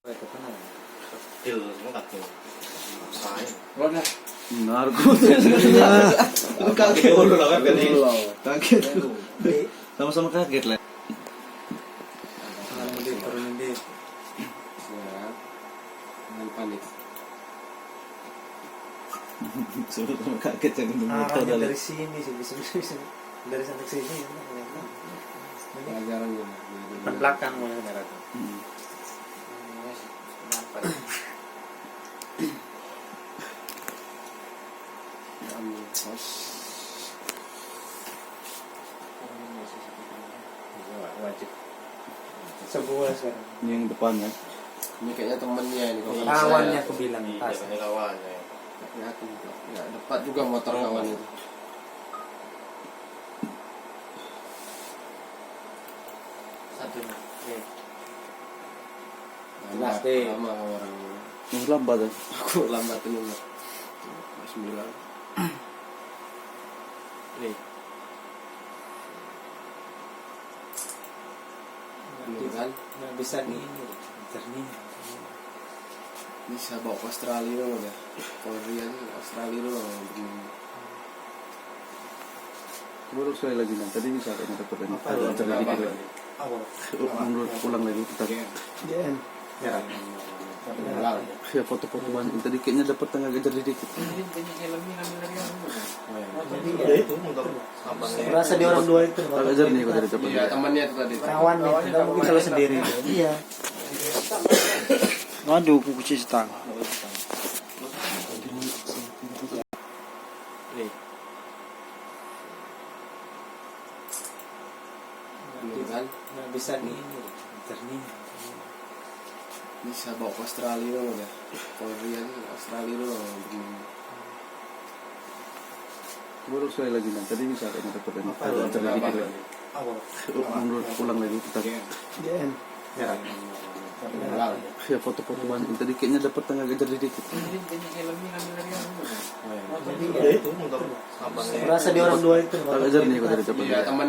Kecil banget tuh. Saya. Wadah. Narko. Kaget dulu lah kan ini. Kaget. Sama-sama kaget lah. Turunin di. Siap. Jangan panik. Sama kaget yang motor Arahnya dari sini sih, bisa dari sana ke sini ya. Pelajaran ya. Depan belakang mulai merah. Ambil pos. Wajib. Sebuah sekarang. Ini yang depan ya. Ini kayaknya temennya ini kalau Kawannya aku bilang Iya, tas. ini kawannya. kelihatan juga. Ya, dapat juga motor kawan itu. Satu nih. Oke. Lambat, Jelas deh. lama orang. Lambat ya. Aku lambat ini mah. 9. Nih. Ini kan Nggak bisa nih. Jernih. bisa bawa ke Australia loh ya. Korea Australia loh. Baru sekali lagi nih. Tadi bisa kayaknya dapat ini. Apa? Kalau acara Apa? dikit lagi. Awal. Mundur pulang lagi kita. JN. Merah. Pulang. Ya foto-foto banyak. Tadi kayaknya dapat tengah kejar dikit. Ini banyak helmnya ngambil dari kamu. Ya itu motor abangnya. Merasa di orang dua itu. Agak jernih kok tadi dapat. Iya, temannya itu tadi. Kawannya, nggak mungkin kalau sendiri. Iya. Waduh, kuku cistang. Nih. Ini kan Nggak bisa nih. Jernih. bisa bawa ke Australia loh ya. Korea Australia loh. Baru sekali lagi nih. Tadi bisa kayaknya dapat ini. Apa? Kalau acara dikit lagi. Awal. Mundur pulang lagi kita. JN. Merah. Pulang. Ya foto-foto banyak. Tadi kayaknya dapat tengah kejar dikit. Ini banyak helmnya ngambil dari kamu. Ya itu motor abangnya. Merasa di orang dua itu. Agak jernih kok tadi dapat. Iya, teman